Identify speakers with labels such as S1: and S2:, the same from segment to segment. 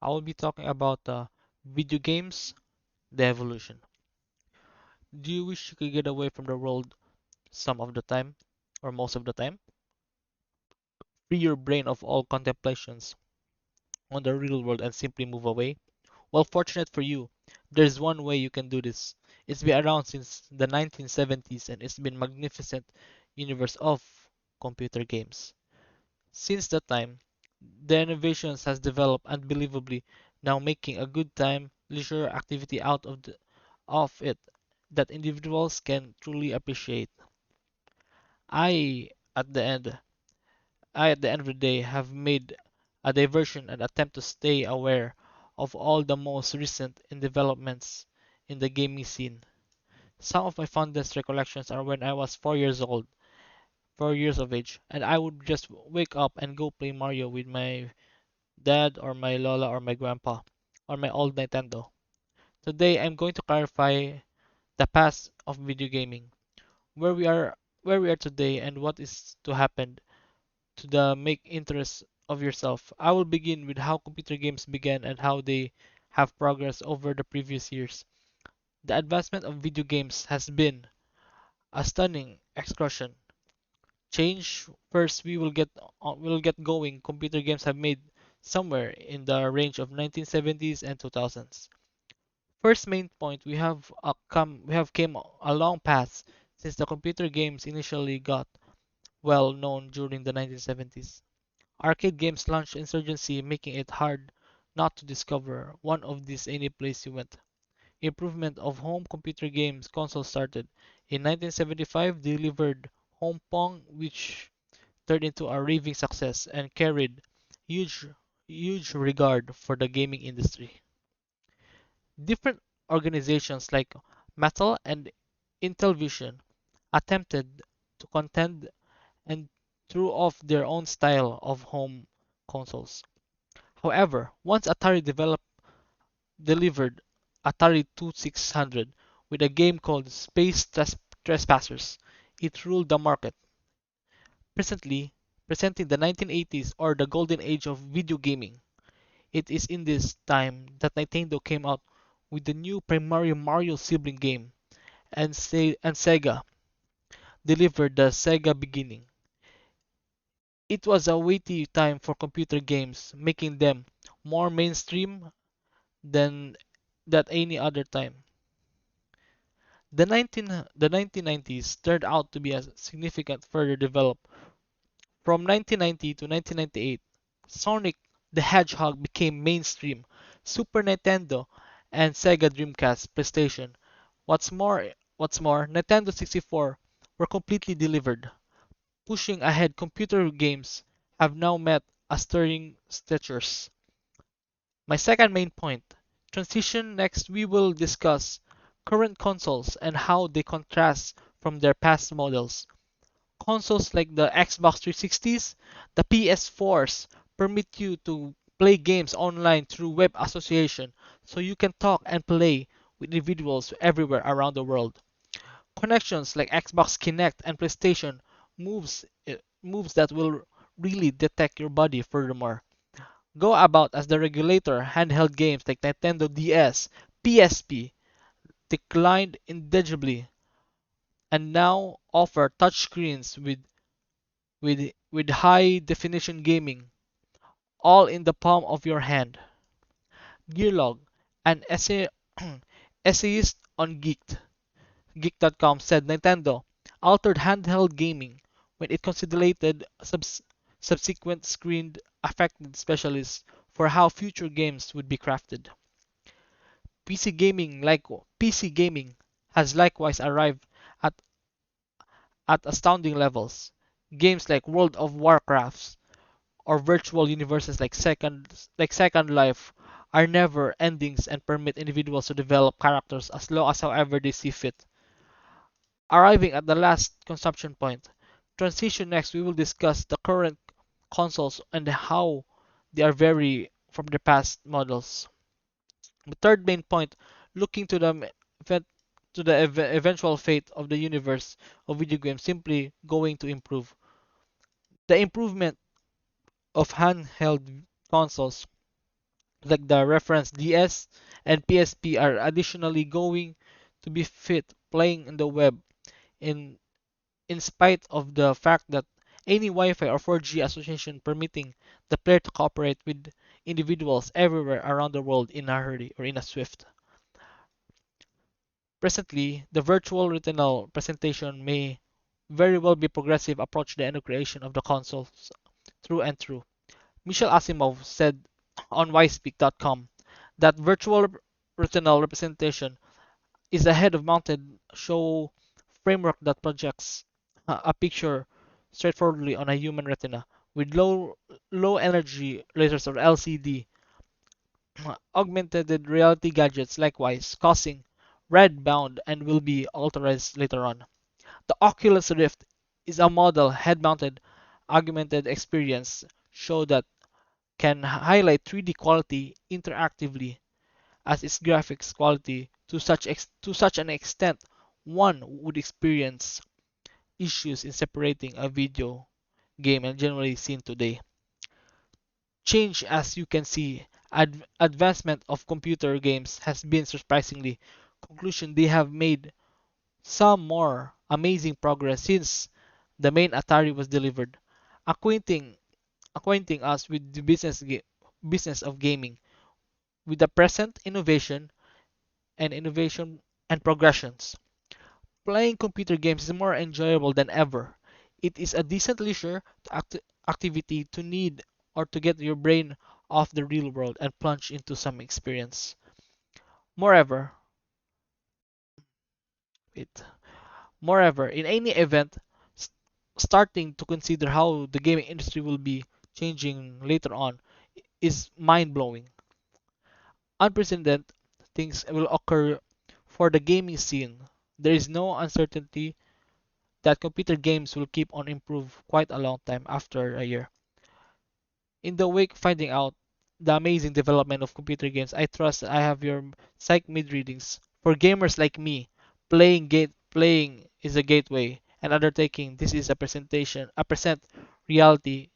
S1: I will be talking about video games, the evolution. Do you wish you could get away from the world some of the time, or most of the time? Free your brain of all contemplations on the real world and simply move away? Well, fortunate for you, there's one way you can do this. It's been around since the 1970s and it's been magnificent universe of computer games. Since that time, the innovations has developed unbelievably, now making a good time leisure activity out of it that individuals can truly appreciate. I at the end I at the end of the day have made a diversion and attempt to stay aware of all the most recent in developments in the gaming scene. Some of my fondest recollections are when I was 4 years old, 4 years of age, and I would just wake up and go play Mario with my dad or my lola or my grandpa or my old Nintendo. Today I'm going to clarify the past of video gaming, where we are today and what is to happen to the make interest of yourself. I will begin with how computer games began and how they have progressed over the previous years. The advancement of video games has been a stunning excursion. Change first we will get going. Computer games have made somewhere in the range of 1970s and 2000s. First main point, we have came a long path since the computer games initially got well known during the 1970s. Arcade games launched insurgency, making it hard not to discover one of these any place you went. Improvement of home computer games consoles started. In 1975, delivered Home Pong, which turned into a raving success and carried huge huge regard for the gaming industry. Different organizations like Mattel and Intellivision attempted to contend and threw off their own style of home consoles. However, once delivered Atari 2600 with a game called Trespassers, it ruled the market. Presently, presenting the 1980s or the golden age of video gaming, it is in this time that Nintendo came out with the new primary Mario sibling game, and Sega delivered the Sega beginning. It was a weighty time for computer games, making them more mainstream than that any other time. The 1990s turned out to be a significant further develop. From 1990 to 1998, Sonic the Hedgehog became mainstream. Super Nintendo and Sega Dreamcast PlayStation. What's more, Nintendo 64 were completely delivered. Pushing ahead, computer games have now met a stirring statures. My second main point. Transition next we will discuss current consoles and how they contrast from their past models. Consoles like the Xbox 360s, the PS4s permit you to play games online through web association so you can talk and play with individuals everywhere around the world. Connections like Xbox Kinect and PlayStation moves that will really detect your body furthermore. Go about as the regulator handheld games like Nintendo DS, PSP declined indelibly and now offer touchscreens with high definition gaming all in the palm of your hand. Gearlog, an essayist on Geek.com said Nintendo altered handheld gaming when it considered subsequent screened affected specialists for how future games would be crafted. PC gaming has likewise arrived at, at astounding levels. Games like World of Warcraft or virtual universes like Second Life are never endings and permit individuals to develop characters as long as however they see fit. Arriving at the last consumption point, transition next we will discuss the current consoles and how they are vary from the past models. The third main point, looking to event to the eventual fate of the universe of video games simply going to improve. The improvement of handheld consoles like the reference DS and PSP are additionally going to be fit playing in the web in in spite of the fact that any Wi-Fi or 4G association permitting the player to cooperate with individuals everywhere around the world in a hurry or in a swift. Presently, the virtual retinal presentation may very well be progressive approach to the end creation of the consoles through and through. Michel Asimov said on yspeak.com that virtual retinal representation is a head-mounted show framework that projects a picture straightforwardly on a human retina with low energy lasers or LCD augmented reality gadgets likewise causing red bound and will be authorized later on. The Oculus Rift is a model head-mounted augmented experience show that can highlight 3D quality interactively as its graphics quality to such an extent one would experience issues in separating a video game and generally seen today. Change, as you can see, advancement of computer games has been surprisingly conclusion they have made some more amazing progress since the main Atari was delivered, acquainting acquainting us with the business of gaming with the present innovation and progressions. Playing computer games is more enjoyable than ever. It is a decent leisure activity to need or to get your brain off the real world and plunge into some experience. Moreover, it, moreover, in any event, s- starting to consider how the gaming industry will be changing later on is mind-blowing. Unprecedented things will occur for the gaming scene. There is no uncertainty that computer games will keep on improve quite a long time after a year. In the wake finding out the amazing development of computer games, I trust I have your psych mid readings. For gamers like me, playing is a gateway, and undertaking this is a present reality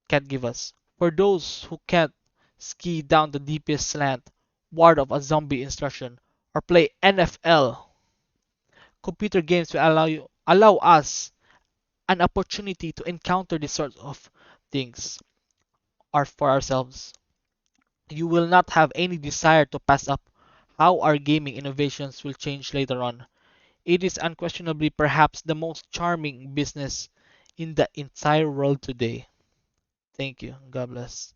S1: can give us. For those who can't ski down the deepest slant, ward of a zombie instruction, or play NFL, computer games will allow us an opportunity to encounter these sorts of things are for ourselves. You will not have any desire to pass up how our gaming innovations will change later on. It is unquestionably perhaps the most charming business in the entire world today. Thank you. God bless.